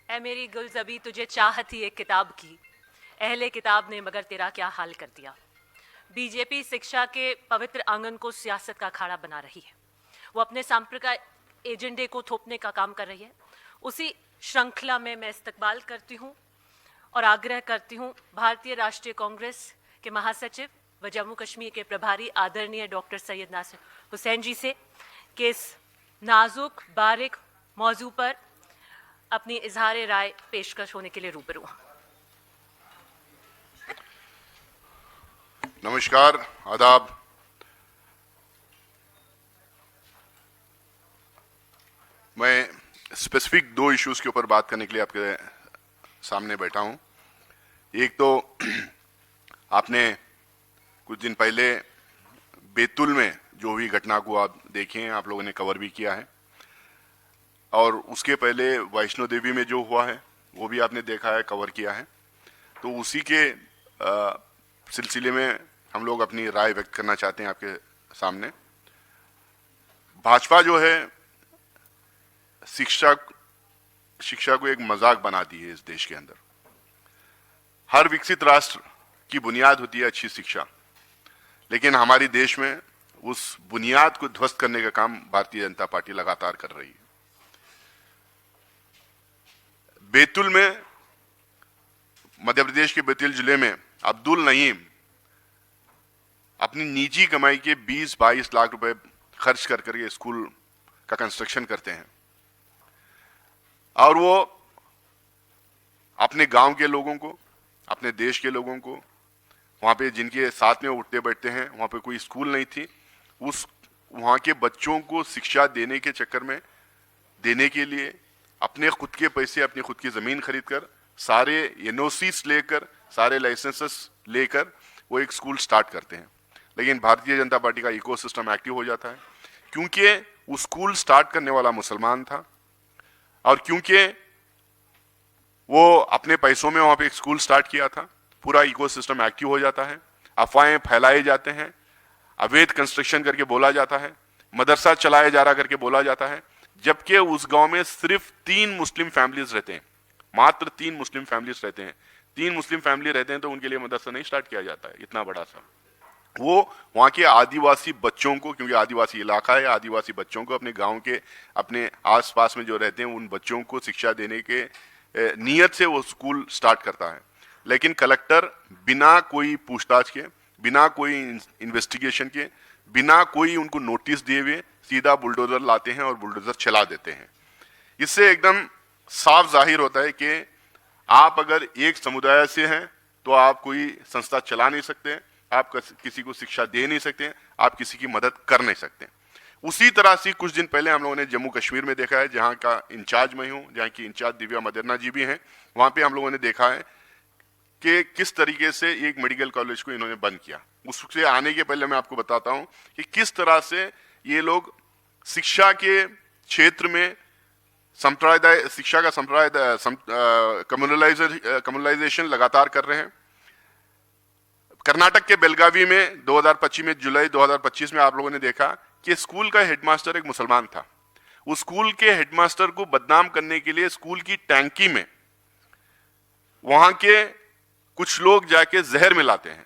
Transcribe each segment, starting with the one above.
ऐ मेरी गुलज़बी तुझे चाहत ही एक किताब की, अहले किताब ने मगर तेरा क्या हाल कर दिया। बीजेपी शिक्षा के पवित्र आंगन को सियासत का अखाड़ा बना रही है। वो अपने सांप्रदायिक एजेंडे को थोपने का काम कर रही है। उसी श्रृंखला में मैं इस्तकबाल करती हूँ और आग्रह करती हूँ भारतीय राष्ट्रीय कांग्रेस के महासचिव व जम्मू कश्मीर के प्रभारी आदरणीय डॉक्टर सैयद नासिर हुसैन जी से कि इस नाजुक बारीक मौजू पर अपनी इजहार राय पेशकश होने के लिए रूबरू हूं। नमस्कार, आदाब। मैं स्पेसिफिक दो इश्यूज के ऊपर बात करने के लिए आपके सामने बैठा हूं। एक तो आपने कुछ दिन पहले बैतूल में जो हुई घटना को आप देखे हैं, आप लोगों ने कवर भी किया है, और उसके पहले वैष्णो देवी में जो हुआ है वो भी आपने देखा है, कवर किया है। तो उसी के सिलसिले में हम लोग अपनी राय व्यक्त करना चाहते हैं आपके सामने। भाजपा जो है शिक्षा को एक मजाक बनाती है इस देश के अंदर। हर विकसित राष्ट्र की बुनियाद होती है अच्छी शिक्षा, लेकिन हमारे देश में उस बुनियाद को ध्वस्त करने का काम भारतीय जनता पार्टी लगातार कर रही है। बैतूल में, मध्य प्रदेश के बैतूल जिले में अब्दुल नईम अपनी निजी कमाई के 20-22 लाख रुपए खर्च कर करके स्कूल का कंस्ट्रक्शन करते हैं, और वो अपने गांव के लोगों को, अपने देश के लोगों को, वहां पे जिनके साथ में उठते बैठते हैं, वहां पे कोई स्कूल नहीं थी, वहां के बच्चों को शिक्षा देने के चक्कर में, देने के लिए अपने खुद के पैसे, अपनी खुद की जमीन खरीदकर, सारे एनओसीस लेकर, सारे लाइसेंसेस लेकर वो एक स्कूल स्टार्ट करते हैं। लेकिन भारतीय जनता पार्टी का इकोसिस्टम एक्टिव हो जाता है, क्योंकि वो स्कूल स्टार्ट करने वाला मुसलमान था और क्योंकि वो अपने पैसों में वहां पे एक स्कूल स्टार्ट किया था। पूरा इकोसिस्टम एक्टिव हो जाता है, अफवाहें फैलाए जाते हैं, अवैध कंस्ट्रक्शन करके बोला जाता है, मदरसा चलाया जा रहा करके बोला जाता है, जबकि उस गांव में सिर्फ 3 मुस्लिम फैमिलीज रहते हैं, मात्र 3 मुस्लिम फैमिलीज रहते हैं। 3 मुस्लिम फैमिली रहते हैं तो उनके लिए मदरसा नहीं स्टार्ट किया जाता है, इतना बड़ा सा। वो वहां के आदिवासी बच्चों को, क्योंकि आदिवासी इलाका है, आदिवासी बच्चों को, अपने गांव के, अपने आसपास में जो रहते हैं उन बच्चों को शिक्षा देने के नियत से वो स्कूल स्टार्ट करता है। लेकिन कलेक्टर बिना कोई पूछताछ के, बिना कोई इन्वेस्टिगेशन के, बिना कोई उनको नोटिस दिए हुए सीधा बुलडोजर लाते हैं और बुलडोजर चला देते हैं। इससे एकदम साफ जाहिर होता है कि आप अगर एक समुदाय से हैं तो आप कोई संस्था चला नहीं सकते, आप किसी को शिक्षा दे नहीं सकते, आप किसी की मदद कर नहीं सकते। उसी तरह से कुछ दिन पहले हम लोगों ने जम्मू कश्मीर में देखा है, जहां का इंचार्ज मैं हूं, जहां की इंचार्ज दिव्या मदेरना जी भी हैं। वहां पे हम लोगों ने देखा है कि किस तरीके से एक मेडिकल कॉलेज को इन्होंने बंद किया। उससे आने के पहले मैं आपको बताता हूं कि किस तरह से ये लोग शिक्षा के क्षेत्र में संप्रदाय, शिक्षा का संप्रदाय, कम्युनलाइजेशन लगातार कर रहे हैं। कर्नाटक के बेलगावी में 2025 में, जुलाई 2025 में आप लोगों ने देखा कि स्कूल का हेडमास्टर एक मुसलमान था। उस स्कूल के हेडमास्टर को बदनाम करने के लिए स्कूल की टैंकी में वहां के कुछ लोग जाके जहर मिलाते हैं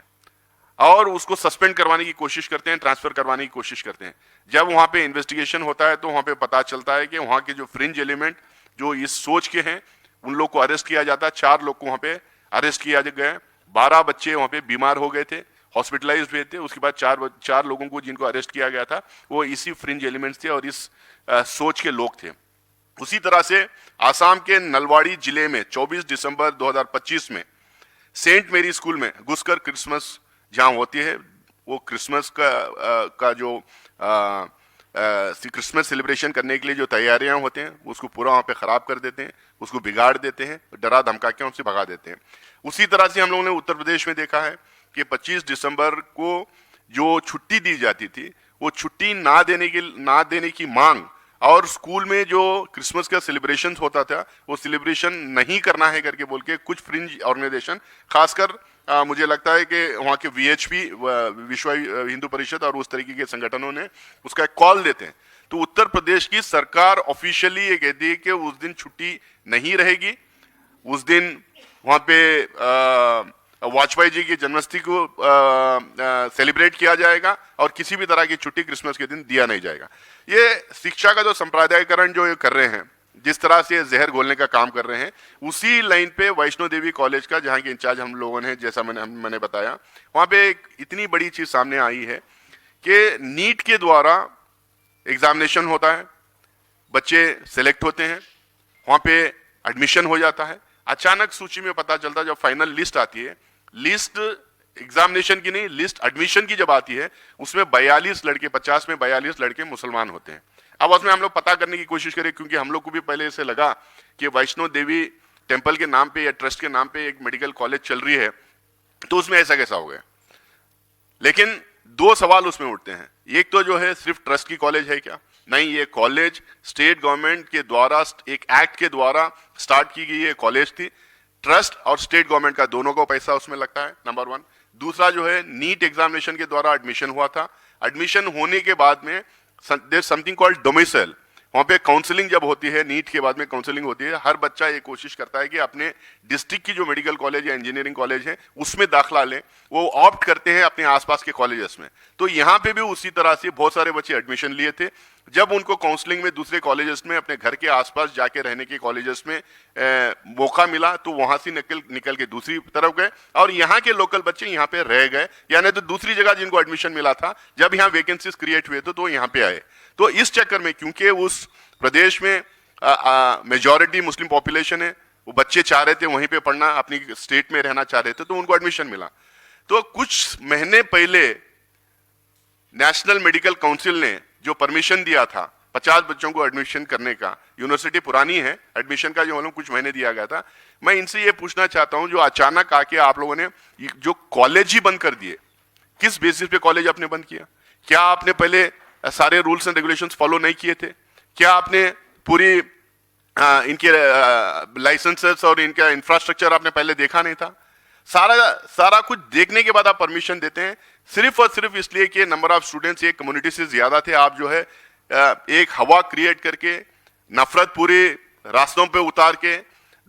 और उसको सस्पेंड करवाने की कोशिश करते हैं, ट्रांसफर करवाने की कोशिश करते हैं। जब वहां पे इन्वेस्टिगेशन होता है तो वहां पे पता चलता है कि वहां के जो फ्रिंज एलिमेंट जो इस सोच के हैं, उन लोग को अरेस्ट किया जाता है। 4 लोग को वहां पे अरेस्ट किया गया। 12 बच्चे वहां पे बीमार हो गए थे, हॉस्पिटलाइज हुए थे। उसके बाद 4 लोगों को जिनको अरेस्ट किया गया था वो इसी फ्रिंज एलिमेंट्स थे और इस सोच के लोग थे। उसी तरह से आसाम के नलवाड़ी जिले में 24 दिसंबर 2025 में सेंट मेरी स्कूल में घुसकर क्रिसमस जहां होती है, वो क्रिसमस का जो क्रिसमस सेलिब्रेशन करने के लिए जो तैयारियां होते हैं उसको पूरा वहां पे खराब कर देते हैं, उसको बिगाड़ देते हैं, डरा धमका के उनसे भगा देते हैं। उसी तरह से हम लोगों ने उत्तर प्रदेश में देखा है कि 25 दिसंबर को जो छुट्टी दी जाती थी, वो छुट्टी ना देने की मांग, और स्कूल में जो क्रिसमस का सेलिब्रेशन होता था वो सेलिब्रेशन नहीं करना है करके बोल के कुछ फ्रिंज ऑर्गेनाइजेशन, खासकर मुझे लगता है कि वहाँ के वीएचपी, विश्व हिंदू परिषद और उस तरीके के संगठनों ने उसका एक कॉल देते हैं। तो उत्तर प्रदेश की सरकार ऑफिशियली ये कहती है कि उस दिन छुट्टी नहीं रहेगी उस दिन वहाँ पे वाजपेयी जी की जन्मस्थली को सेलिब्रेट किया जाएगा और किसी भी तरह की छुट्टी क्रिसमस के दिन दिया नहीं जाएगा। ये शिक्षा का जो संप्रदायीकरण जो ये कर रहे हैं, जिस तरह से जहर घोलने का काम कर रहे हैं, उसी लाइन पे वैष्णो देवी कॉलेज का, जहाँ के इंचार्ज हम लोगों ने, जैसा मैंने बताया, वहाँ पे एक इतनी बड़ी चीज सामने आई है कि नीट के द्वारा एग्जामिनेशन होता है, बच्चे सेलेक्ट होते हैं, वहाँ पे एडमिशन हो जाता है। अचानक सूची में पता चलता है, जब फाइनल लिस्ट आती है, लिस्ट एग्जामिनेशन की नहीं, लिस्ट एडमिशन की जब आती है, उसमें 42 लड़के, 50 में 42 लड़के मुसलमान होते हैं। अब उसमें हम लोग पता करने की कोशिश करें, क्योंकि हम लोग को भी पहले ऐसे लगा कि वैष्णो देवी टेम्पल के नाम पे या ट्रस्ट के नाम पे एक मेडिकल कॉलेज चल रही है, तो उसमें ऐसा कैसा हो गया। लेकिन दो सवाल उसमें उठते हैं। एक तो जो है सिर्फ ट्रस्ट की कॉलेज है क्या? नहीं, ये कॉलेज स्टेट गवर्नमेंट के द्वारा, एक एक्ट के द्वारा स्टार्ट की गई ये कॉलेज थी। ट्रस्ट और स्टेट गवर्नमेंट का दोनों को पैसा उसमें लगता है, नंबर 1। दूसरा जो है, नीट एग्जामिनेशन के द्वारा एडमिशन हुआ था। एडमिशन होने के बाद में देयर समथिंग कॉल्ड डोमिसाइल, वहाँ पे काउंसलिंग जब होती है, नीट के बाद में काउंसलिंग होती है, हर बच्चा ये कोशिश करता है कि अपने डिस्ट्रिक्ट की जो मेडिकल कॉलेज या इंजीनियरिंग कॉलेज है उसमें दाखला लें। वो ऑप्ट करते हैं अपने आसपास के कॉलेजेस में। तो यहाँ पे भी उसी तरह से बहुत सारे बच्चे एडमिशन लिए थे। जब उनको काउंसलिंग में दूसरे कॉलेजेस में, अपने घर के आसपास जाके रहने के कॉलेजेस में मौका मिला, तो वहां से निकल के दूसरी तरफ गए और यहाँ के लोकल बच्चे यहाँ पे रह गए, यानी तो दूसरी जगह जिनको एडमिशन मिला था, जब यहाँ वैकेंसीज क्रिएट हुए तो यहाँ पे आए। तो इस चक्कर में, क्योंकि उस प्रदेश में मेजॉरिटी मुस्लिम पॉपुलेशन है, वो बच्चे चाह रहे थे वहीं पे पढ़ना, अपनी स्टेट में रहना चाह रहे थे, तो उनको एडमिशन मिला। तो कुछ महीने पहले नेशनल मेडिकल काउंसिल ने जो परमिशन दिया था 50 बच्चों को एडमिशन करने का, यूनिवर्सिटी पुरानी है, एडमिशन का जो हम लोग कुछ महीने दिया गया था, मैं इनसे ये पूछना चाहता हूं, जो अचानक आके आप लोगों ने जो कॉलेज ही बंद कर दिए, किस बेसिस पे कॉलेज आपने बंद किया? क्या आपने पहले सारे रूल्स एंड रेगुलेशंस फॉलो नहीं किए थे? क्या आपने पूरी इनके लाइसेंसेस और इनका इंफ्रास्ट्रक्चर आपने पहले देखा नहीं था? सारा कुछ देखने के बाद आप परमिशन देते हैं, सिर्फ और सिर्फ इसलिए कि नंबर ऑफ स्टूडेंट्स एक कम्युनिटी से ज्यादा थे। आप जो है एक हवा क्रिएट करके, नफरत पूरे रास्तों पे उतार के,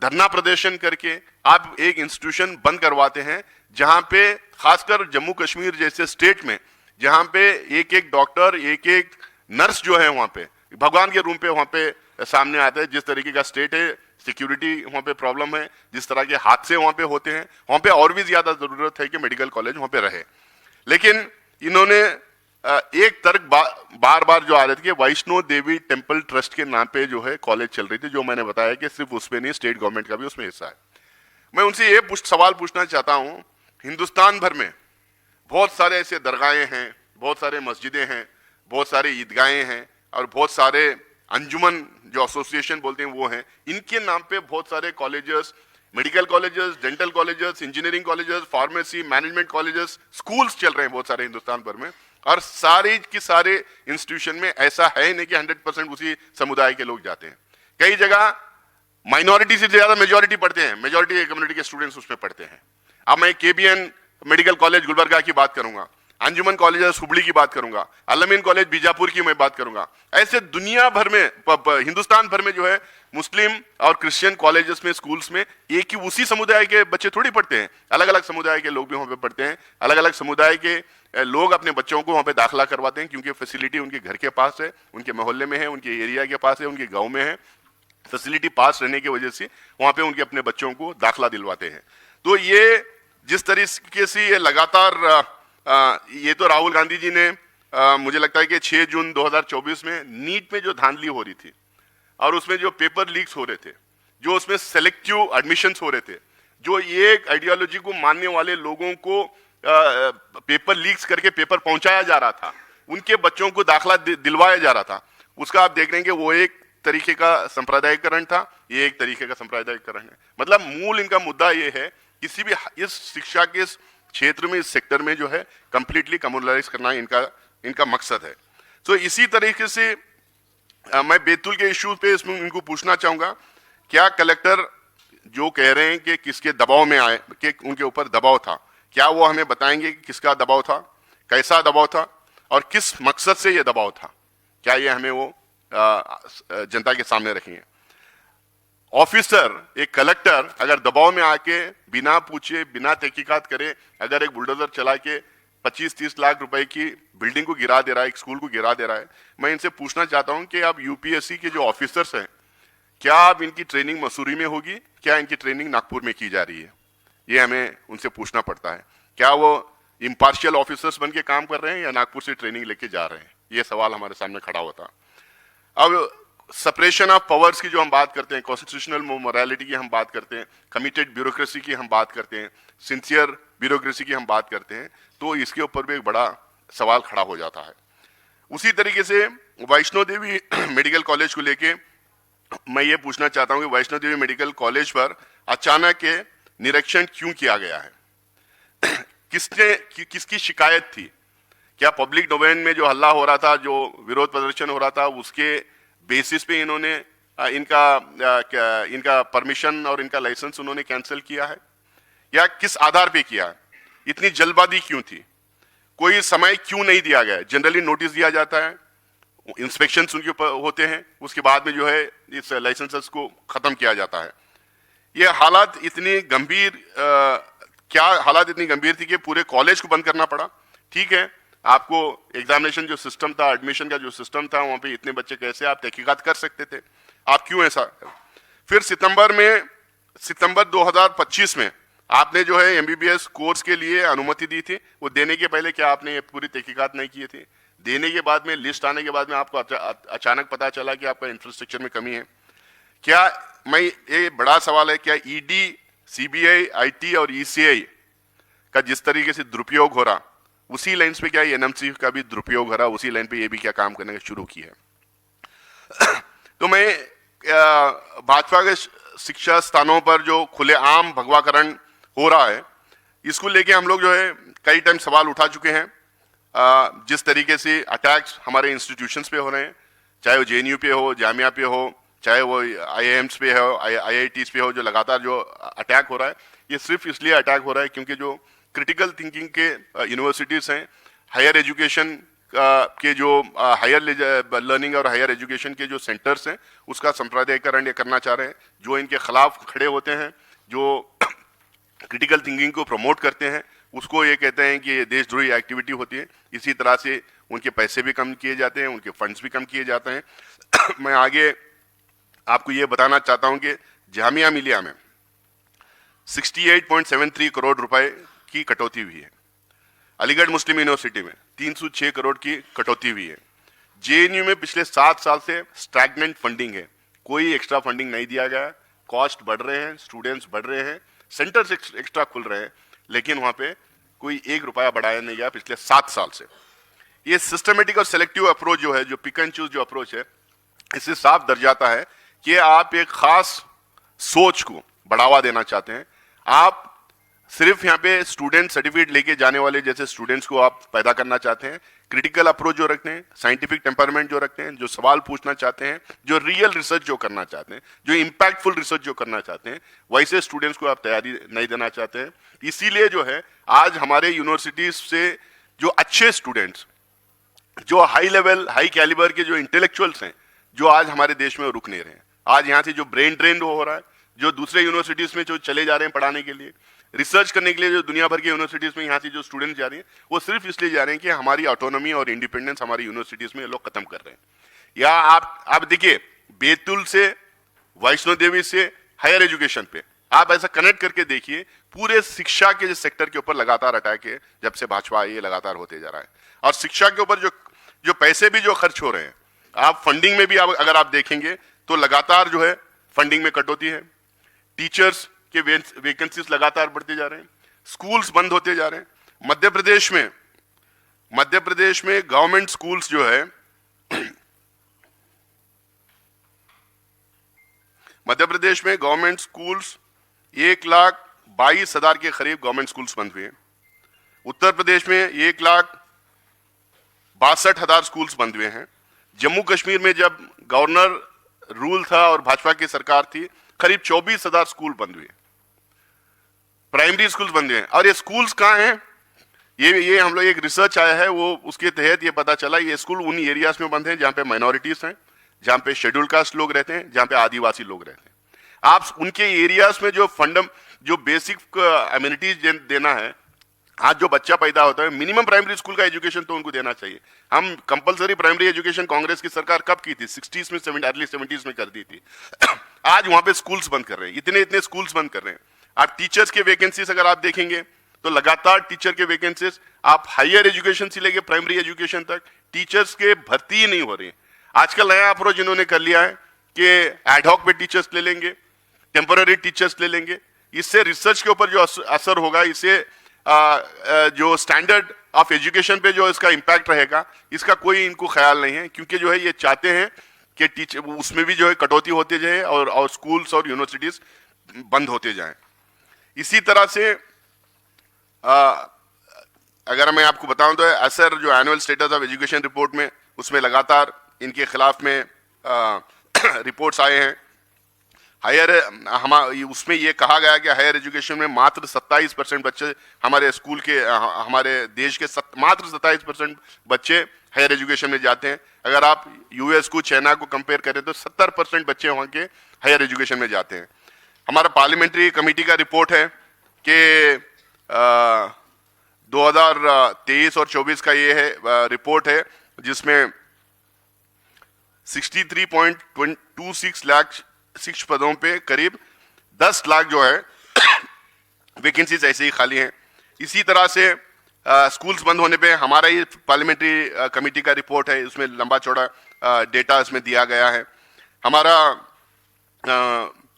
धरना प्रदर्शन करके आप एक इंस्टीट्यूशन बंद करवाते हैं, जहां पे खासकर जम्मू कश्मीर जैसे स्टेट में, जहां पे एक एक डॉक्टर, एक एक नर्स जो है वहां पे भगवान के रूम पे वहां पे सामने आता है। जिस तरीके का स्टेट है, सिक्योरिटी वहां पे प्रॉब्लम है, जिस तरह के हादसे वहां पे होते हैं, वहां पे और भी ज्यादा जरूरत है कि मेडिकल कॉलेज वहां पे रहे। लेकिन इन्होंने एक तर्क बार बार जो आ रहे थे कि वैष्णो देवी टेम्पल ट्रस्ट के नाम पे जो है कॉलेज चल रही थी, जो मैंने बताया कि सिर्फ उसमें नहीं, स्टेट गवर्नमेंट का भी उसमें हिस्सा है। मैं उनसे ये सवाल पूछना चाहता हूं, हिंदुस्तान भर में बहुत सारे ऐसे दरगाहें हैं, बहुत सारे मस्जिदें हैं, बहुत सारे ईदगाहें हैं और बहुत सारे अंजुमन जो एसोसिएशन बोलते हैं वो हैं। इनके नाम पे बहुत सारे colleges, medical colleges, dental colleges, engineering colleges, pharmacy, management colleges, schools चल रहे हैं बहुत सारे हिंदुस्तान भर में। और सारे के सारे इंस्टीट्यूशन में ऐसा है नहीं कि 100% उसी समुदाय के लोग जाते हैं। कई जगह माइनॉरिटी से ज्यादा मेजॉरिटी पढ़ते हैं, मेजॉरिटी कम्युनिटी के स्टूडेंट्स उसमें पढ़ते हैं। अब मैं केबीएन मेडिकल कॉलेज गुलबर्गा की बात करूंगा, अंजुमन कॉलेज हुबली की बात करूंगा, अलमीन कॉलेज बीजापुर की मैं बात करूंगा। ऐसे दुनिया भर में, हिंदुस्तान भर में जो है मुस्लिम और क्रिश्चियन कॉलेजेस में, स्कूल्स में एक ही उसी समुदाय के बच्चे थोड़ी पढ़ते हैं, अलग अलग समुदाय के लोग भी वहां पे पढ़ते हैं। अलग अलग समुदाय के लोग अपने बच्चों को वहां पे दाखिला करवाते हैं, क्योंकि फैसिलिटी उनके घर के पास है, उनके मोहल्ले में है, उनके एरिया के पास है, उनके गाँव में है। फैसिलिटी पास रहने की वजह से वहां पे उनके अपने बच्चों को दाखिला दिलवाते हैं। तो ये जिस तरीके से ये लगातार ये तो राहुल गांधी जी ने मुझे लगता है कि 6 जून 2024 में नीट में जो धांधली हो रही थी और उसमें जो पेपर लीक्स हो रहे थे, जो उसमें सेलेक्टिव एडमिशंस हो रहे थे, जो ये आइडियोलॉजी को मानने वाले लोगों को पेपर लीक्स करके पेपर पहुंचाया जा रहा था, उनके बच्चों को दाखला दिलवाया जा रहा था, उसका आप देख रहे हैं कि वो एक तरीके का सांप्रदायिकरण था, ये एक तरीके का सांप्रदायिकरण है। मतलब मूल इनका मुद्दा ये है, किसी भी इस शिक्षा के क्षेत्र में, इस सेक्टर में जो है कंप्लीटली कम्युनलाइज करना इनका मकसद है। तो इसी तरीके से मैं बैतूल के इश्यूज पे इसमें इनको पूछना चाहूंगा, क्या कलेक्टर जो कह रहे हैं कि किसके दबाव में आए, कि उनके ऊपर दबाव था, क्या वो हमें बताएंगे कि किसका दबाव था, कैसा दबाव था और किस मकसद से ये दबाव था? क्या ये हमें वो जनता के सामने रखेंगे? ऑफिसर, एक कलेक्टर अगर दबाव में आके बिना पूछे बिना तहकीकात करे अगर एक बुलडोजर चला के 25-30 लाख रुपए की बिल्डिंग को गिरा दे रहा है, एक स्कूल को गिरा दे रहा है, मैं इनसे पूछना चाहता हूं कि आप यूपीएससी के जो ऑफिसर्स हैं, क्या आप इनकी ट्रेनिंग मसूरी में होगी, क्या इनकी ट्रेनिंग नागपुर में की जा रही है? ये हमें उनसे पूछना पड़ता है। क्या वो इम्पार्शियल ऑफिसर्स बन के काम कर रहे हैं या नागपुर से ट्रेनिंग लेके जा रहे हैं? ये सवाल हमारे सामने खड़ा होता। अब सेपरेशन ऑफ पावर्स की जो हम बात करते हैं, कॉन्स्टिट्यूशनल मोरालिटी की हम बात करते हैं, कमिटेड ब्यूरोक्रेसी की हम बात करते हैं, सिंसियर ब्यूरोक्रेसी की हम बात करते हैं, तो इसके ऊपर भी एक बड़ा सवाल खड़ा हो जाता है। उसी तरीके से वैष्णो देवी मेडिकल कॉलेज को लेके मैं ये पूछना चाहता हूं कि वैष्णो देवी मेडिकल कॉलेज पर अचानक के निरीक्षण क्यों किया गया है? किसकी शिकायत थी? क्या पब्लिक डोमेन में जो हल्ला हो रहा था, जो विरोध प्रदर्शन हो रहा था, उसके बेसिस पे इन्होंने इनका परमिशन और इनका लाइसेंस उन्होंने कैंसिल किया है, या किस आधार पे किया है? इतनी जल्दबाजी क्यों थी? कोई समय क्यों नहीं दिया गया? जनरली नोटिस दिया जाता है, इंस्पेक्शन उनके ऊपर होते हैं, उसके बाद में जो है इस लाइसेंसेस को खत्म किया जाता है। ये हालात इतनी गंभीर क्या हालात इतनी गंभीर थी कि पूरे कॉलेज को बंद करना पड़ा? ठीक है, आपको एग्जामिनेशन जो सिस्टम था, एडमिशन का जो सिस्टम था, वहां पे इतने बच्चे कैसे आप तहकीकात कर सकते थे? आप क्यों ऐसा? फिर सितंबर 2025 में आपने जो है एमबीबीएस कोर्स के लिए अनुमति दी थी। वो देने के पहले क्या आपने पूरी तहकीकात नहीं की थी? देने के बाद में, लिस्ट आने के बाद में आपको अचानक पता चला कि आपका इंफ्रास्ट्रक्चर में कमी है। क्या ये बड़ा सवाल है, क्या ईडी, सीबीआई, आईटी और ईसीआई का जिस तरीके से दुरुपयोग हो रहा, उसी लाइन पे क्या एनएमसी का भी दुरुपयोग हो रहा, उसी लाइन पे ये भी क्या काम करने का शुरू किया? तो मैं भाजपा के शिक्षा स्थानों पर जो खुलेआम भगवाकरण हो रहा है, इसको लेके हम लोग जो है कई टाइम सवाल उठा चुके हैं। जिस तरीके से अटैक्स हमारे इंस्टीट्यूशंस पे हो रहे हैं, चाहे वो जेएनयू पे हो, जामिया पे हो, चाहे वो आईआईएम्स पे हो, आईआईटीज पे हो, जो लगातार जो अटैक हो रहा है, ये सिर्फ इसलिए अटैक हो रहा है क्योंकि जो क्रिटिकल थिंकिंग के यूनिवर्सिटीज हैं, हायर एजुकेशन के जो हायर लर्निंग और हायर एजुकेशन के जो सेंटर्स हैं, उसका सांप्रदायिकरण ये करना चाह रहे हैं। जो इनके खिलाफ खड़े होते हैं, जो क्रिटिकल थिंकिंग को प्रमोट करते हैं, उसको ये कहते हैं कि ये देशद्रोही एक्टिविटी होती है। इसी तरह से उनके पैसे भी कम किए जाते हैं, उनके फंड्स भी कम किए जाते हैं। मैं आगे आपको ये बताना चाहता हूं कि जामिया मिलिया में 68.73 करोड़ रुपए की कटौती हुई है। अलीगढ़ मुस्लिम यूनिवर्सिटी में 306 करोड़ की कटौती हुई है। जेएनयू में पिछले 7 साल से स्टैग्नेंट फंडिंग है, कोई एक्स्ट्रा फंडिंग नहीं दिया गया। कॉस्ट बढ़ रहे हैं, स्टूडेंट्स बढ़ रहे हैं, सेंटर्स एक्स्ट्रा खुल रहे हैं, लेकिन वहां पे कोई 1 रुपया बढ़ाया नहीं गया पिछले 7 साल से। ये सिस्टमेटिक और सेलेक्टिव अप्रोच जो है, जो पिक एंड चूज जो अप्रोच है, इससे साफ दर्ज जाता है कि आप एक खास सोच को बढ़ावा देना चाहते हैं। आप सिर्फ यहाँ पे स्टूडेंट सर्टिफिकेट लेके जाने वाले जैसे स्टूडेंट्स को आप पैदा करना चाहते हैं। क्रिटिकल अप्रोच जो रखते हैं, साइंटिफिक टेम्परमेंट जो रखते हैं, जो सवाल पूछना चाहते हैं, जो रियल रिसर्च जो करना चाहते हैं, जो इंपैक्टफुल रिसर्च जो करना चाहते हैं, वैसे स्टूडेंट्स को आप तैयारी नहीं देना चाहते हैं। इसीलिए जो है आज हमारे यूनिवर्सिटीज से जो अच्छे स्टूडेंट्स, जो हाई लेवल हाई कैलिबर के जो इंटेलेक्चुअल्स हैं, जो आज हमारे देश में रुक नहीं रहे हैं। आज यहाँ से जो ब्रेन ड्रेन हो रहा है, जो दूसरे यूनिवर्सिटीज में जो चले जा रहे हैं पढ़ाने के लिए, रिसर्च करने के लिए, जो दुनिया भर के यूनिवर्सिटीज में यहाँ से जो स्टूडेंट जा रहे हैं, वो सिर्फ इसलिए जा रहे हैं कि हमारी ऑटोनॉमी और इंडिपेंडेंस हमारी यूनिवर्सिटीज में लोग खत्म कर रहे हैं। या आप देखिए, बैतूल से, वैष्णो देवी से हायर एजुकेशन पे आप ऐसा कनेक्ट करके देखिए, पूरे शिक्षा के सेक्टर के ऊपर लगातार अटैक है। जब से भाजपा आई है लगातार होते जा रहा है। और शिक्षा के ऊपर जो पैसे भी जो खर्च हो रहे हैं, आप फंडिंग में भी अगर आप देखेंगे तो लगातार जो है फंडिंग में कटौती है। टीचर्स के वैकेंसीज लगातार बढ़ते जा रहे हैं, स्कूल्स बंद होते जा रहे हैं। मध्य प्रदेश में गवर्नमेंट स्कूल्स जो है, मध्य प्रदेश में गवर्नमेंट स्कूल्स 1,22,000 के करीब गवर्नमेंट स्कूल्स बंद हुए हैं। उत्तर प्रदेश में 1,62,000 स्कूल्स बंद हुए हैं। जम्मू कश्मीर में जब गवर्नर रूल था और भाजपा की सरकार थी, करीब 24,000 स्कूल बंद हुए, प्राइमरी स्कूल्स बंद हुए हैं। और ये स्कूल्स कहाँ हैं? ये हम लोग एक रिसर्च आया है, वो उसके तहत ये पता चला, ये स्कूल उन एरियाज में बंद हैं जहाँ पे माइनॉरिटीज हैं, जहाँ पे शेड्यूल कास्ट लोग रहते हैं, जहाँ पे आदिवासी लोग रहते हैं। आप उनके एरियाज में जो बेसिक अम्यूनिटीज देना है, आज जो बच्चा पैदा होता है मिनिमम प्राइमरी स्कूल का एजुकेशन तो उनको देना चाहिए। हम कंपलसरी प्राइमरी एजुकेशन कांग्रेस की सरकार कब की थी? 60s में, अर्ली 70s में कर दी थी। आज वहां पे स्कूल्स बंद कर रहे हैं, इतने स्कूल्स बंद कर रहे हैं। आप टीचर्स के वैकेंसीज अगर आप देखेंगे तो लगातार टीचर के वैकेंसीज, आप हायर एजुकेशन से लेके प्राइमरी एजुकेशन तक टीचर्स के भर्ती ही नहीं हो रही है। आजकल नया अप्रोच इन्होंने कर लिया है कि एडहॉक पे टीचर्स ले लेंगे, टेम्पररी टीचर्स ले लेंगे। इससे रिसर्च के ऊपर जो असर होगा, इससे जो स्टैंडर्ड ऑफ एजुकेशन पे जो इसका इंपैक्ट रहेगा, इसका कोई इनको ख्याल नहीं है। क्योंकि जो है ये चाहते हैं कि टीचर उसमें भी जो है कटौती होते जाए और स्कूल्स और यूनिवर्सिटीज बंद होते जाएं। इसी तरह से अगर मैं आपको बताऊं तो असर जो annual status of education report में, उसमें लगातार इनके खिलाफ में रिपोर्ट्स आए हैं। उसमें ये कहा गया कि हायर एजुकेशन में मात्र 27% बच्चे हमारे स्कूल के, हमारे देश के मात्र 27% बच्चे हायर एजुकेशन में जाते हैं। अगर आप यूएस को, चाइना को कंपेयर करें तो 70% बच्चे वहाँ के हायर एजुकेशन में जाते हैं। हमारा पार्लियामेंट्री कमेटी का रिपोर्ट है कि 2023 और 24 का ये है रिपोर्ट है, जिसमें 63.26 लाख शिक्षक पदों पे करीब 10 लाख जो है वैकेंसीज ऐसे ही खाली हैं। इसी तरह से स्कूल्स बंद होने पे हमारा ये पार्लियामेंट्री कमेटी का रिपोर्ट है, उसमें लंबा चौड़ा डेटा इसमें दिया गया है। हमारा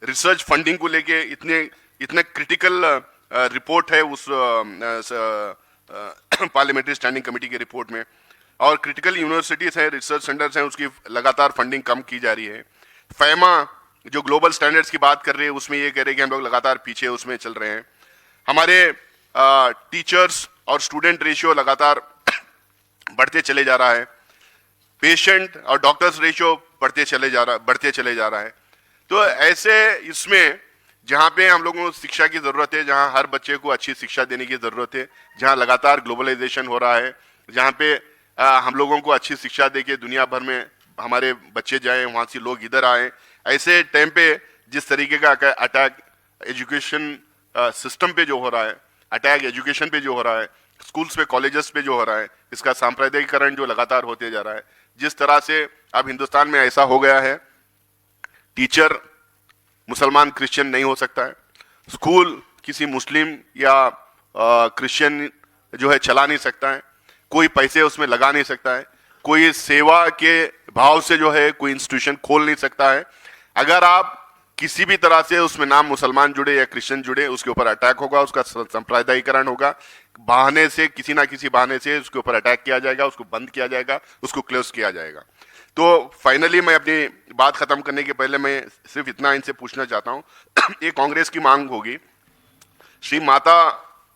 रिसर्च फंडिंग को लेके इतने क्रिटिकल रिपोर्ट है उस पार्लियामेंट्री स्टैंडिंग कमेटी के रिपोर्ट में। और क्रिटिकल यूनिवर्सिटीज है, रिसर्च सेंटर्स हैं, उसकी लगातार फंडिंग कम की जा रही है। फैमा जो ग्लोबल स्टैंडर्ड्स की बात कर रहे हैं, उसमें ये कह रहे हैं कि हम लोग लगातार पीछे उसमें चल रहे हैं। हमारे टीचर्स और स्टूडेंट रेशियो लगातार बढ़ते चले जा रहा है। पेशेंट और डॉक्टर्स रेशियो बढ़ते चले जा रहा है। तो ऐसे इसमें जहाँ पे हम लोगों को शिक्षा की जरूरत है, जहाँ हर बच्चे को अच्छी शिक्षा देने की जरूरत है, जहाँ लगातार ग्लोबलाइजेशन हो रहा है, जहाँ पे हम लोगों को अच्छी शिक्षा दे के दुनिया भर में हमारे बच्चे जाएं, वहाँ से लोग इधर आए, ऐसे टाइम पे जिस तरीके का अटैक एजुकेशन सिस्टम पे जो हो रहा है, अटैक एजुकेशन पे जो हो रहा है, स्कूल्स पे, कॉलेजेस पे जो हो रहा है, इसका सांप्रदायिकरण जो लगातार होते जा रहा है, जिस तरह से अब हिंदुस्तान में ऐसा हो गया है, टीचर मुसलमान क्रिश्चियन नहीं हो सकता है, स्कूल किसी मुस्लिम या क्रिश्चियन जो है चला नहीं सकता है, कोई पैसे उसमें लगा नहीं सकता है, कोई सेवा के भाव से जो है कोई इंस्टीट्यूशन खोल नहीं सकता है। अगर आप किसी भी तरह से उसमें नाम मुसलमान जुड़े या क्रिश्चियन जुड़े, उसके ऊपर अटैक होगा, उसका सांप्रदायिकरण होगा, बहाने से, किसी ना किसी बहाने से उसके ऊपर अटैक किया जाएगा, उसको बंद किया जाएगा, उसको क्लोज किया जाएगा। तो फाइनली मैं अपनी बात खत्म करने के पहले मैं सिर्फ इतना इनसे पूछना चाहता हूँ ये कांग्रेस की मांग होगी, श्री माता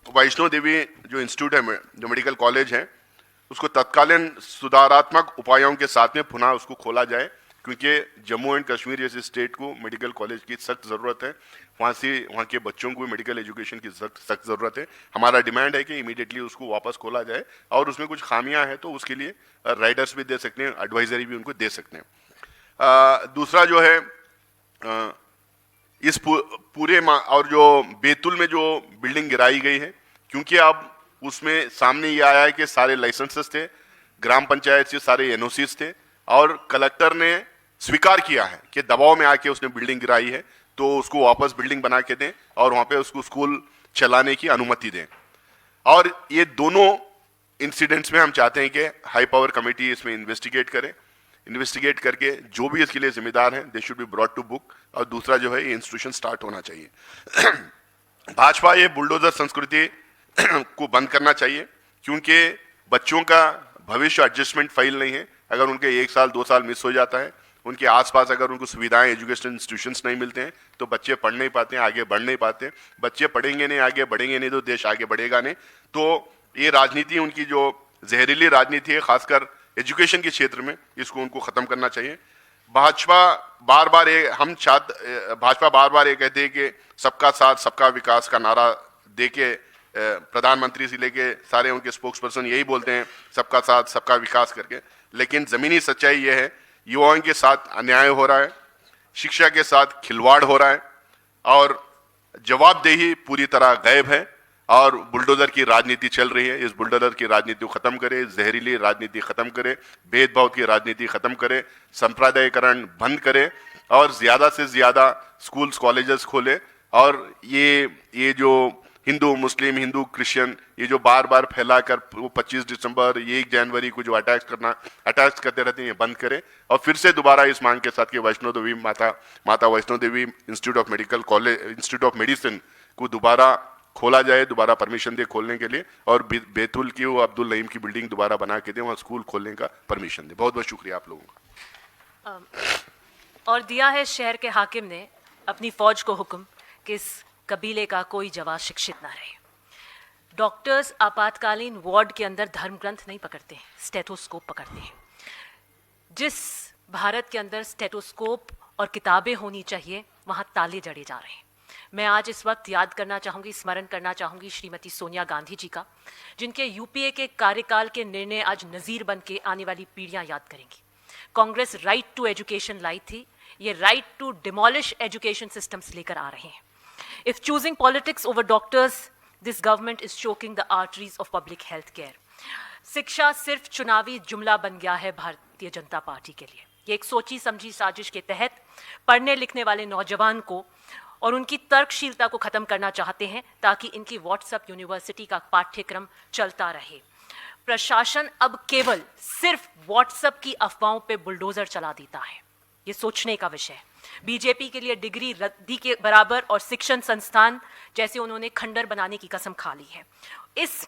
वैष्णो देवी जो इंस्टीट्यूट है, जो मेडिकल कॉलेज है, उसको तत्कालीन सुधारात्मक उपायों के साथ में पुनः उसको खोला जाए, क्योंकि जम्मू एंड कश्मीर जैसे स्टेट को मेडिकल कॉलेज की सख्त ज़रूरत है। वहाँ के बच्चों को मेडिकल एजुकेशन की सख्त ज़रूरत है। हमारा डिमांड है कि इमीडिएटली उसको वापस खोला जाए, और उसमें कुछ खामियां हैं तो उसके लिए राइडर्स भी दे सकते हैं, एडवाइजरी भी उनको दे सकते हैं। दूसरा जो है इस पूरे और जो बैतूल में जो बिल्डिंग गिराई गई है, क्योंकि अब उसमें सामने ये आया है कि सारे लाइसेंसेस थे, ग्राम पंचायत से सारे एनओसीज थे, और कलेक्टर ने स्वीकार किया है कि दबाव में आके उसने बिल्डिंग गिराई है, तो उसको वापस बिल्डिंग बना के दें और वहाँ पे उसको स्कूल चलाने की अनुमति दें। और ये दोनों इंसिडेंट्स में हम चाहते हैं कि हाई पावर कमेटी इसमें इन्वेस्टिगेट करे, इन्वेस्टिगेट करके जो भी इसके लिए जिम्मेदार हैं they should be brought to book. और दूसरा जो है ये इंस्टीट्यूशन स्टार्ट होना चाहिए। भाजपा ये बुलडोजर संस्कृति को बंद करना चाहिए, क्योंकि बच्चों का भविष्य एडजस्टमेंट फाइल नहीं है। अगर उनके 1 साल 2 साल मिस हो जाता है, उनके आसपास अगर उनको सुविधाएं, एजुकेशन इंस्टीट्यूशंस नहीं मिलते हैं, तो बच्चे पढ़ नहीं पाते हैं, आगे बढ़ नहीं पाते हैं। बच्चे पढ़ेंगे नहीं, आगे बढ़ेंगे नहीं, तो देश आगे बढ़ेगा नहीं। तो ये राजनीति, उनकी जो जहरीली राजनीति है, खासकर एजुकेशन के क्षेत्र में, इसको उनको खत्म करना चाहिए। भाजपा बार बार ये कहते हैं कि सबका साथ सबका विकास का नारा दे के प्रधानमंत्री से लेके सारे उनके स्पोक्स पर्सन यही बोलते हैं, सबका साथ सबका विकास करके। लेकिन जमीनी सच्चाई ये है, युवाओं के साथ अन्याय हो रहा है, शिक्षा के साथ खिलवाड़ हो रहा है, और जवाबदेही पूरी तरह गायब है और बुलडोजर की राजनीति चल रही है। इस बुलडोजर की राजनीति को खत्म करें, जहरीली राजनीति खत्म करें, भेदभाव की राजनीति खत्म करें, सांप्रदायिकरण बंद करें और ज्यादा से ज्यादा स्कूल्स कॉलेजेस खोले। और ये जो हिंदू मुस्लिम, हिंदू क्रिश्चियन, ये जो बार बार फैलाकर वो 25 दिसंबर 1 जनवरी को जो अटैक्स करते रहते हैं, ये बंद करें। और फिर से दोबारा इस मांग के साथ कि वैष्णो देवी माता Vaishno Devi institute of medicine को दोबारा खोला जाए, दोबारा परमिशन दे खोलने के लिए, और बैतूल की वो अब्दुल नईम की बिल्डिंग दोबारा बना के दे, वहाँ स्कूल खोलने का परमिशन दे। बहुत बहुत शुक्रिया आप लोगों का। और दिया है शहर के हाकिम ने अपनी फौज को हुक्म कि इस कबीले का कोई जवान शिक्षित ना रहे। डॉक्टर्स आपातकालीन वार्ड के अंदर धर्म ग्रंथ नहीं पकड़ते हैं, स्टेथोस्कोप पकड़ते हैं। जिस भारत के अंदर स्टेथोस्कोप और किताबें होनी चाहिए, वहाँ ताले जड़े जा रहे हैं। मैं आज इस वक्त याद करना चाहूँगी, स्मरण करना चाहूँगी श्रीमती सोनिया गांधी जी का, जिनके यूपीए के कार्यकाल के निर्णय आज नज़ीर बन के आने वाली पीढ़ियाँ याद करेंगी। कांग्रेस राइट टू एजुकेशन लाई थी, ये right to demolish education systems लेकर आ रहे हैं। If choosing politics over doctors, this government is choking the arteries of public health care. शिक्षा सिर्फ चुनावी जुमला बन गया है भारतीय जनता पार्टी के लिए। ये एक सोची समझी साजिश के तहत पढ़ने लिखने वाले नौजवान को और उनकी तर्कशीलता को खत्म करना चाहते हैं, ताकि इनकी व्हाट्सएप यूनिवर्सिटी का पाठ्यक्रम चलता रहे। प्रशासन अब केवल सिर्फ व्हाट्सएप की अफवाहों पे बुलडोजर चला देता है। ये सोचने का विषय है। बीजेपी के लिए डिग्री रद्दी के बराबर और शिक्षण संस्थान जैसे उन्होंने खंडर बनाने की कसम खा ली है। इस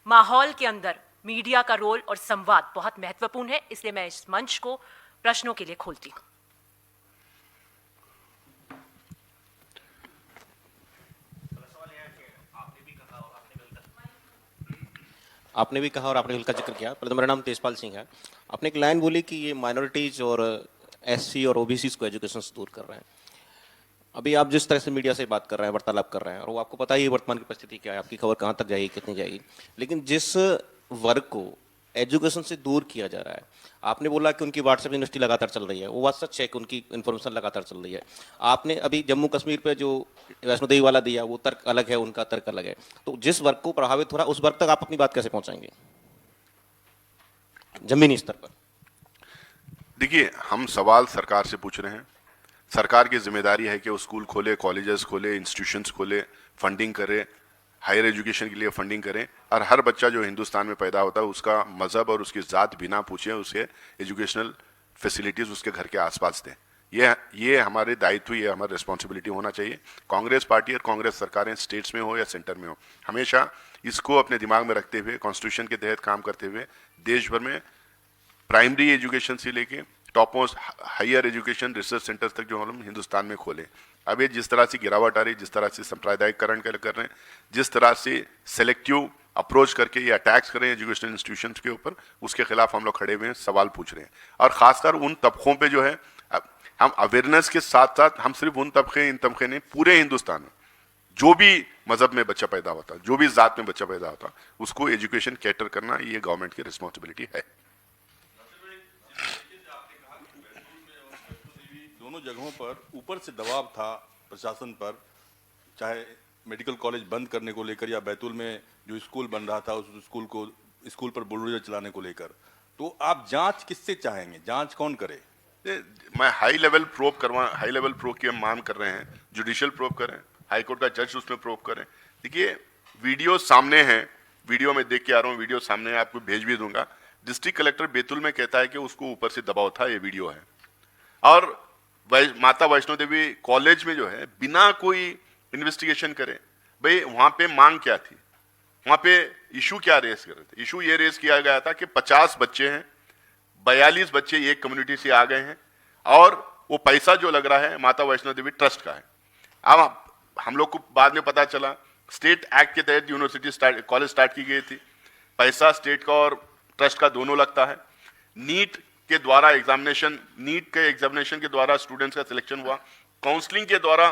माहौल के अंदर मीडिया का रोल और संवाद बहुत महत्वपूर्ण है, इसलिए मैं इस मंच को प्रश्नों के लिए खोलती हूँ। आपने भी कहा और आपने बिल का जिक्र किया। पहले मेरा नाम तेजपाल सिंह है। आपने एक लाइन बोली कि ये माइनॉरिटीज और एससी और ओबीसी को एजुकेशन से दूर कर रहे हैं। अभी आप जिस तरह से मीडिया से बात कर रहे हैं, वार्तालाप कर रहे हैं, और वो आपको पता ही है वर्तमान की परिस्थिति क्या है, आपकी खबर कहाँ तक जाएगी, कितनी जाएगी। लेकिन जिस वर्ग को एजुकेशन से दूर किया जा रहा है, आपने बोला कि उनकी व्हाट्सएप यूनिवर्सिटी लगातार चल रही है, वो बात सच है कि उनकी इन्फॉर्मेशन लगातार चल रही है। आपने अभी जम्मू कश्मीर पे जो वैष्णो देवी वाला दिया, वो तर्क अलग है, उनका तर्क अलग है। तो जिस वर्ग को प्रभावित हो रहा है, उस वर्ग तक आप अपनी बात कैसे पहुंचाएंगे जमीनी स्तर पर? देखिए, हम सवाल सरकार से पूछ रहे हैं। सरकार की जिम्मेदारी है कि वो स्कूल खोले, कॉलेजेस खोले, इंस्टीट्यूशंस खोले, फंडिंग करे, हायर एजुकेशन के लिए फंडिंग करें, और हर बच्चा जो हिंदुस्तान में पैदा होता है उसका मजहब और उसकी ज़ात बिना पूछे उसे एजुकेशनल फैसिलिटीज़ उसके घर के आसपास दें। ये हमारे दायित्व, ये हमारी रिस्पॉन्सिबिलिटी होना चाहिए। कांग्रेस पार्टी और कांग्रेस सरकारें स्टेट्स में हो या सेंटर में हो, हमेशा इसको अपने दिमाग में रखते हुए, कॉन्स्टिट्यूशन के तहत काम करते हुए देश भर में प्राइमरी एजुकेशन से लेके top most higher education research centres तक जो हम हिंदुस्तान में खोले। अब ये जिस तरह से गिरावट आ रही, जिस तरह से सांप्रदायिकरण कर रहे हैं, जिस तरह से सेलेक्टिव अप्रोच करके ये अटैक्स कर रहे हैं एजुकेशनल इंस्टीट्यूशंस के ऊपर, उसके खिलाफ हम लोग खड़े हुए हैं, सवाल पूछ रहे हैं। और खासकर उन तबकों पे जो है, हम अवेयरनेस के साथ साथ हम सिर्फ उन तबके, इन तबके ने पूरे हिंदुस्तान में जो भी मजहब में बच्चा पैदा होता, जो भी जात में बच्चा पैदा होता, उसको एजुकेशन कैटर करना ये गवर्नमेंट की रिस्पॉन्सिबिलिटी है। दोनों जगहों पर ऊपर से दबाव था प्रशासन पर, चाहे मेडिकल कॉलेज बंद करने को लेकर या बैतूल में जो स्कूल बन रहा था उस स्कूल पर बुलडोजर चलाने को लेकर। तो आप जांच किससे चाहेंगे, जांच कौन करे? मैं हाई लेवल प्रोब की हम मांग कर रहे हैं, जुडिशियल प्रोब करें, हाई कोर्ट का जज उसमें प्रोब करें। देखिए, वीडियो सामने है, वीडियो में देख के आ रहा हूँ, वीडियो सामने है, आपको भेज भी दूंगा। डिस्ट्रिक्ट कलेक्टर बैतूल में कहता है कि उसको ऊपर से दबाव था, ये वीडियो है। और माता वैष्णो देवी कॉलेज में जो है बिना कोई इन्वेस्टिगेशन करे, भाई वहां पे मांग क्या थी, वहां पे इशू क्या रेस कर रहे थे? इशू ये रेस किया गया था कि 50 बच्चे हैं, 42 बच्चे एक कम्युनिटी से आ गए हैं, और वो पैसा जो लग रहा है माता वैष्णो देवी ट्रस्ट का है। अब हम लोग को बाद में पता चला स्टेट एक्ट के तहत यूनिवर्सिटी कॉलेज स्टार्ट की गई थी, पैसा स्टेट का और ट्रस्ट का दोनों लगता है। नीट के द्वारा नीट के एग्जामिनेशन के द्वारा स्टूडेंट्स का सिलेक्शन हुआ, काउंसलिंग के द्वारा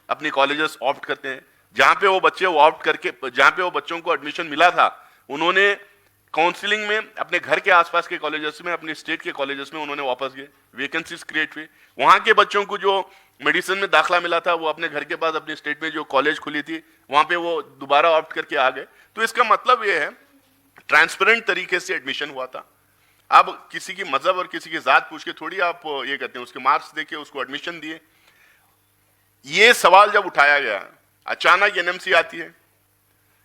अपनी कॉलेजेस ऑप्ट करते हैं। जहां पे वो बच्चे ऑप्ट करके, जहां पे वो बच्चों को एडमिशन मिला था, उन्होंने काउंसलिंग में अपने घर के आसपास के कॉलेजेस में, अपने स्टेट के कॉलेजेस में उन्होंने वापस गए, वैकेंसीज क्रिएट हुई। वहां के बच्चों को जो मेडिसिन में दाखला मिला था, वो अपने घर के पास अपने स्टेट में जो कॉलेज खुली थी वहां पे वो दोबारा ऑप्ट करके आ गए। तो इसका मतलब ये है ट्रांसपेरेंट तरीके से एडमिशन हुआ था। अब किसी की मजहब और किसी की जात पूछ के थोड़ी आप ये कहते हैं, उसके मार्क्स देके उसको एडमिशन दिए। ये सवाल जब उठाया गया, अचानक एनएमसी आती है,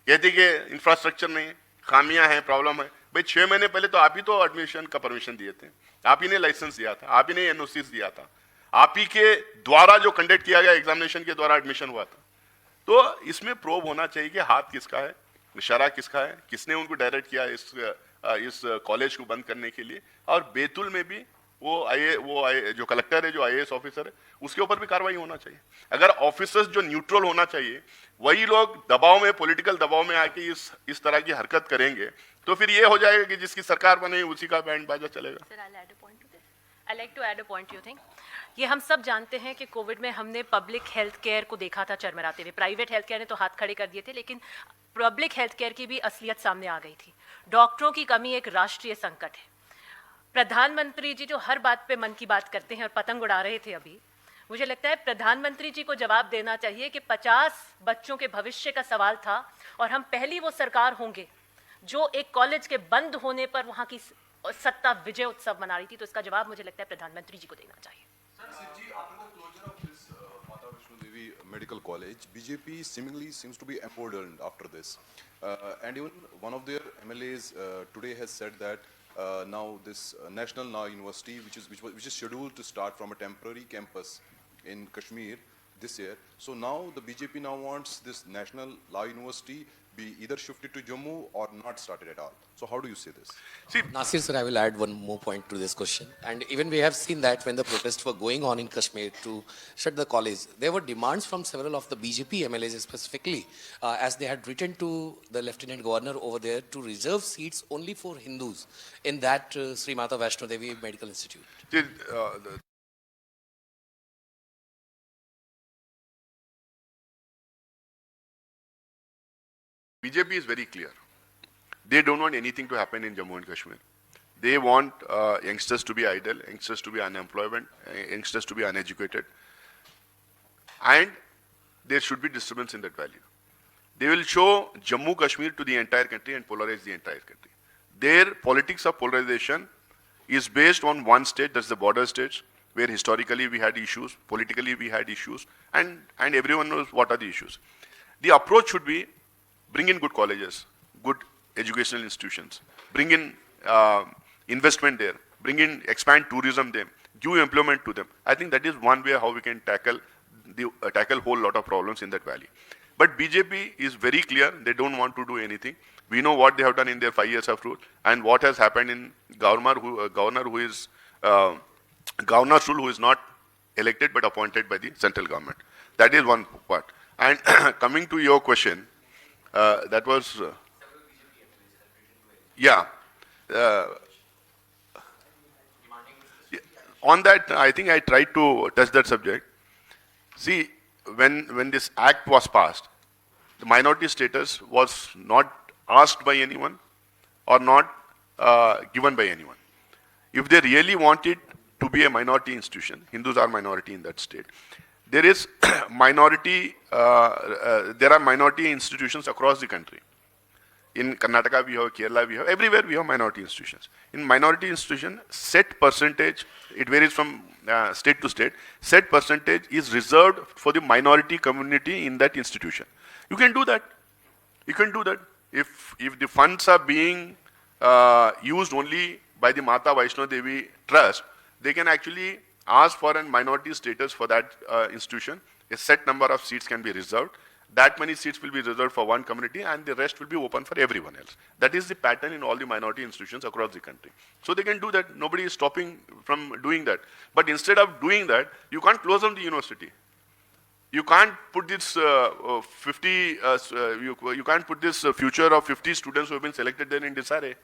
कहती कि इंफ्रास्ट्रक्चर नहीं है, खामियां हैं, प्रॉब्लम है। भाई 6 महीने पहले तो आप ही तो एडमिशन का परमिशन दिए थे, आप ही ने लाइसेंस दिया था, आप ही ने एनओसी दिया था, आप ही के द्वारा जो कंडक्ट किया गया एग्जामिनेशन के द्वारा एडमिशन हुआ था। तो इसमें प्रोब होना चाहिए कि हाथ किसका है, इशारा किसका है, किसने उनको डायरेक्ट किया इस कॉलेज को बंद करने के लिए। और बैतूल में भी वो जो कलेक्टर है, जो आईएएस ऑफिसर है, उसके ऊपर भी कार्रवाई होना चाहिए। अगर ऑफिसर्स जो न्यूट्रल होना चाहिए वही लोग दबाव में, पॉलिटिकल दबाव में आके इस तरह की हरकत करेंगे तो फिर ये हो जाएगा कि जिसकी सरकार बने उसी का बैंड बाजा चलेगा। Sir, I'll add a point to this. I like to add a point. You think? ये हम सब जानते हैं कि कोविड में हमने पब्लिक हेल्थ केयर को देखा था चरमराते हुए। प्राइवेट हेल्थ केयर ने तो हाथ खड़े कर दिए थे, लेकिन पब्लिक हेल्थ केयर की भी असलियत सामने आ गई थी। डॉक्टरों की कमी एक राष्ट्रीय संकट है। प्रधानमंत्री जी जो हर बात पे मन की बात करते हैं और पतंग उड़ा रहे थे अभी, मुझे लगता है प्रधानमंत्री जी को जवाब देना चाहिए कि 50 बच्चों के भविष्य का सवाल था और हम पहली वो सरकार होंगे जो एक कॉलेज के बंद होने पर वहां की सत्ता विजय उत्सव मना रही थी। तो इसका जवाब मुझे लगता है प्रधानमंत्री जी को देना चाहिए। Mata Vaishno Devi Medical College, BJP seemingly seems to be emboldened after this. And even one of their MLAs today has said that now this National Law University, which is scheduled to start from a temporary campus in Kashmir this year. So now the BJP now wants this National Law University be either shifted to Jammu or not started at all. So how do you see this? Nasir sir, I will add one more point to this question. And even we have seen that when the protests were going on in Kashmir to shut the college, there were demands from several of the BJP MLAs specifically, as they had written to the Lieutenant Governor over there to reserve seats only for Hindus in that Sri Mata Vaishno Devi Medical Institute. BJP is very clear. They don't want anything to happen in Jammu and Kashmir. They want youngsters to be idle, youngsters to be unemployed, youngsters to be uneducated. And there should be disturbance in that value. They will show Jammu Kashmir to the entire country and polarize the entire country. Their politics of polarization is based on one state, that's the border states, where historically we had issues, politically we had issues, and everyone knows what are the issues. The approach should be bring in good colleges, good educational institutions, bring in investment there, expand tourism there, give employment to them. I think that is one way how we can tackle whole lot of problems in that valley. But BJP is very clear, they don't want to do anything. We know what they have done in their 5 years of rule and what has happened in governor who is not elected but appointed by the central government. That is one part. And coming to your question, that was, on that, I think I tried to touch that subject. See, when this act was passed, the minority status was not asked by anyone or not given by anyone. If they really wanted to be a minority institution, Hindus are minority in that state. There is there are minority institutions across the country. In Karnataka we have, Kerala we have, everywhere we have minority institutions. In minority institution, set percentage, it varies from state to state, set percentage is reserved for the minority community in that institution. You can do that. You can do that. If the funds are being used only by the Mata Vaishno Devi Trust, they can actually ask for a minority status for that institution. A set number of seats can be reserved. That many seats will be reserved for one community and the rest will be open for everyone else. That is the pattern in all the minority institutions across the country. So they can do that. Nobody is stopping from doing that. But instead of doing that, you can't close down the university. You can't put this you can't put this future of 50 students who have been selected there in disarray.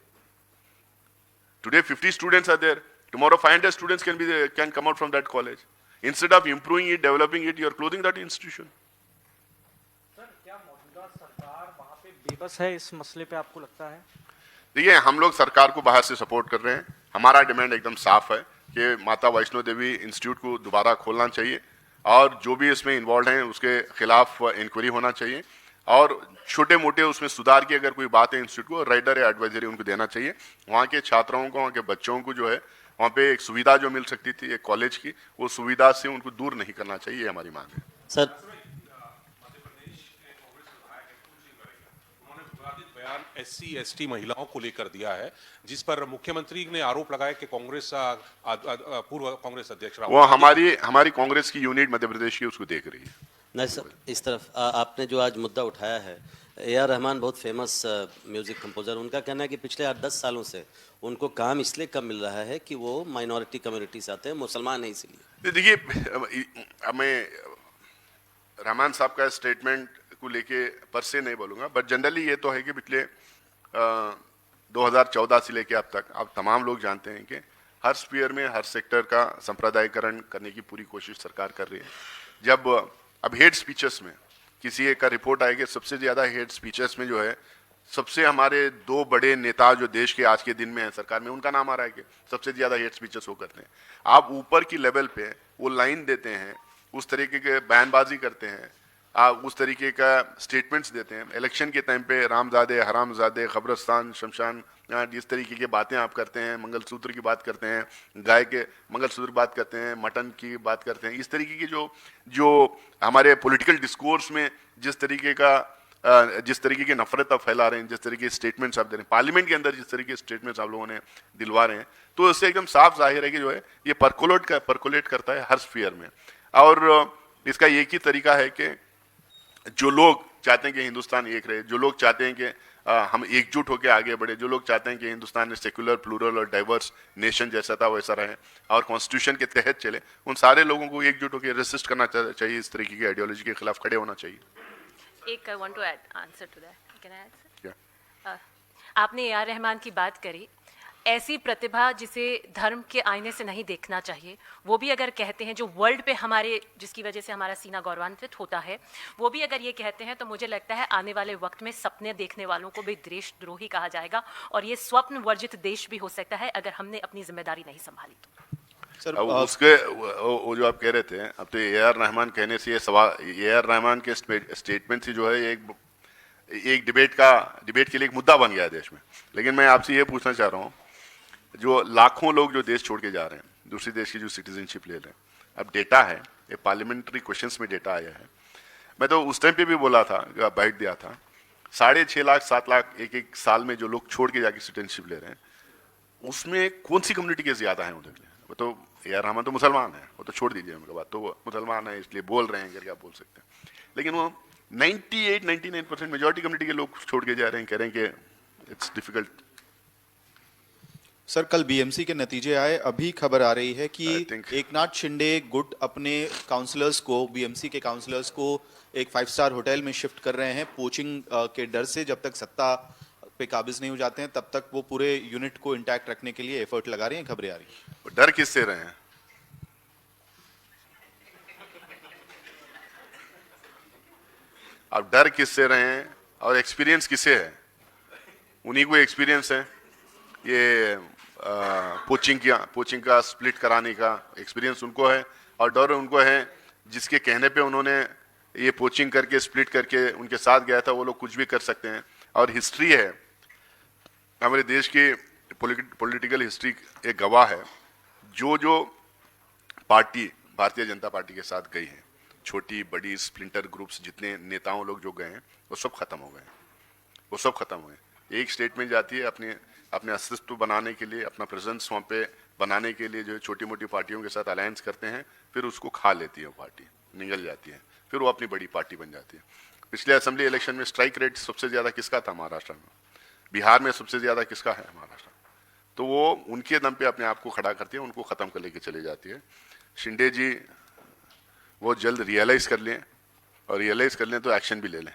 Today 50 students are there. Tomorrow 500 students can come out from that college. Instead of improving it, developing it, you are closing that institution. Sir, क्या मौजूदा सरकार वहाँ पे बेबस है इस मसले पे, आपको लगता है? देखिए, हम लोग सरकार को बाहर से सपोर्ट कर रहे हैं. हमारा डिमांड एकदम साफ है कि माता वैष्णो देवी इंस्टीट्यूट को दोबारा खोलना चाहिए और जो भी इसमें इन्वॉल्व हैं उसके खिलाफ इंक्वायरी होना चाहिए, और छोटे मोटे उसमें सुधार की अगर कोई बात है इंस्टीट्यूट को राइटर या एडवाइजरी उनको देना चाहिए। वहाँ के छात्राओं को, वहाँ के बच्चों को जो है वहाँ पे एक सुविधा जो मिल सकती थी एक कॉलेज की, वो सुविधा से उनको दूर नहीं करना चाहिए, ये हमारी मांग है। सर, बयान SC ST महिलाओं को लेकर दिया है, जिस पर मुख्यमंत्री ने आरोप लगाया कि कांग्रेस पूर्व कांग्रेस अध्यक्ष वो हमारी कांग्रेस की यूनिट मध्य प्रदेश की उसको देख रही है। नहीं सर, इस तरफ आपने जो आज मुद्दा उठाया है, AR रहमान बहुत फेमस म्यूजिक कंपोजर, उनका कहना है कि पिछले 8-10 सालों से उनको काम इसलिए कम मिल रहा है कि वो माइनॉरिटी कम्युनिटी से आते हैं, मुसलमान है इसलिए। देखिए, मैं रहमान साहब का स्टेटमेंट को लेके पर से नहीं बोलूँगा, बट जनरली ये तो है कि पिछले 2014 से लेके अब तक आप तमाम लोग जानते हैं कि हर स्फीयर में हर सेक्टर का संप्रदायीकरण करने की पूरी कोशिश सरकार कर रही है। जब अब हेट स्पीचेस में किसी एक का रिपोर्ट आएगी, सबसे ज़्यादा हेट स्पीचेस में जो है सबसे हमारे 2 बड़े नेता जो देश के आज के दिन में है सरकार में, उनका नाम आ रहा है कि सबसे ज़्यादा हेट स्पीचेस वो करते हैं। आप ऊपर की लेवल पे वो लाइन देते हैं, उस तरीके के बयानबाजी करते हैं, आप उस तरीके का स्टेटमेंट्स देते हैं। इलेक्शन के टाइम पे रामजादे, हरामजादे, खबरस्तान, शमशान, जिस तरीके की बातें आप करते हैं, मंगलसूत्र की बात करते हैं, गाय के मंगलसूत्र बात करते हैं, मटन की बात करते हैं, इस तरीके की जो हमारे पॉलिटिकल डिस्कोर्स में जिस तरीके की नफरत आप फैला रहे हैं, जिस तरीके के स्टेटमेंट्स आप दे रहे हैं, पार्लियामेंट के अंदर जिस तरीके के स्टेटमेंट्स आप लोगों ने दिलवा रहे हैं, तो इससे एकदम साफ जाहिर है कि जो है ये परकोलेट करता है हर स्फीयर में। और इसका एक ही तरीका है कि जो लोग चाहते हैं कि हिंदुस्तान एक रहे, जो लोग चाहते हैं कि हम एकजुट होकर आगे बढ़े, जो लोग चाहते हैं कि हिंदुस्तान में सेक्युलर, प्लूरल और डाइवर्स नेशन जैसा था वैसा रहे और कॉन्स्टिट्यूशन के तहत चले, उन सारे लोगों को एकजुट होकर रेसिस्ट करना चाहिए, इस तरीके की आइडियोलॉजी के खिलाफ खड़े होना चाहिए। एक I want to answer to that, can I answer? आपने AR रहमान की बात करी, ऐसी प्रतिभा जिसे धर्म के आईने से नहीं देखना चाहिए, वो भी अगर कहते हैं, जो वर्ल्ड पे हमारे, जिसकी वजह से हमारा सीना गौरवान्वित होता है, वो भी अगर ये कहते हैं, तो मुझे लगता है आने वाले वक्त में सपने देखने वालों को भी देशद्रोही कहा जाएगा, और ये स्वप्न वर्जित देश भी हो सकता है अगर हमने अपनी जिम्मेदारी नहीं संभाली तो। सर, उसके वो जो आप कह रहे थे, अब तो AR रहमान कहने से ये सवाल, AR रहमान के स्टेटमेंट से जो है एक डिबेट के लिए एक मुद्दा बन गया है देश में। लेकिन मैं आपसे ये पूछना चाह रहा हूँ, जो लाखों लोग जो देश छोड़ के जा रहे हैं, दूसरी देश की जो सिटीजनशिप ले रहे हैं, अब डेटा है, ये पार्लियामेंट्री क्वेश्चंस में डेटा आया है, मैं तो उस टाइम पे भी बोला था, बाइट दिया था, 6.5 लाख 7 लाख एक साल में जो लोग छोड़ के जाके सिटीजनशिप ले रहे हैं, उसमें कौन सी कम्युनिटी के ज्यादा है उनके लिए? वो तो AR रहमान तो मुसलमान है, वो तो छोड़ दीजिए उनका बात, तो वो मुसलमान है इसलिए बोल रहे हैं करके आप बोल सकते हैं, लेकिन वो 98-99% मेजॉरिटी कम्युनिटी के लोग छोड़ के जा रहे हैं, कह रहे हैं कि इट्स डिफिकल्ट। सर, कल BMC के नतीजे आए, अभी खबर आ रही है कि एकनाथ शिंदे गुट अपने काउंसलर्स को, BMC के काउंसलर्स को एक 5 स्टार होटल में शिफ्ट कर रहे हैं पोचिंग के डर से। जब तक सत्ता पे काबिज नहीं हो जाते हैं तब तक वो पूरे यूनिट को इंटैक्ट रखने के लिए एफर्ट लगा रहे हैं, खबरें आ रही हैं। डर किससे रहे हैं? अब डर किससे रहे हैं और एक्सपीरियंस किसे है? उन्हीं को एक्सपीरियंस है, ये पोचिंग का स्प्लिट कराने का एक्सपीरियंस उनको है, और डर उनको है जिसके कहने पे उन्होंने ये पोचिंग करके स्प्लिट करके उनके साथ गया था, वो लोग कुछ भी कर सकते हैं। और हिस्ट्री है, हमारे देश की पॉलिटिकल हिस्ट्री एक गवाह है, जो पार्टी भारतीय जनता पार्टी के साथ गई है, छोटी बड़ी स्प्लिंटर ग्रुप्स जितने नेताओं लोग जो गए हैं, वो सब खत्म हो गए, वो सब खत्म हुए। एक स्टेटमेंट जाती है अपने अस्तित्व बनाने के लिए, अपना प्रेजेंस वहाँ पे बनाने के लिए, जो छोटी मोटी पार्टियों के साथ अलायंस करते हैं, फिर उसको खा लेती है वो पार्टी, निगल जाती है, फिर वो अपनी बड़ी पार्टी बन जाती है। पिछले असेंबली इलेक्शन में स्ट्राइक रेट सबसे ज़्यादा किसका था? महाराष्ट्र में। बिहार में सबसे ज़्यादा किसका है? महाराष्ट्र। तो वो उनके दम पे अपने आप को खड़ा करती है, उनको ख़त्म कर लेके चले जाती है। शिंदे जी वो जल्द रियलाइज़ कर लें, और रियलाइज़ कर लें तो एक्शन भी ले लें।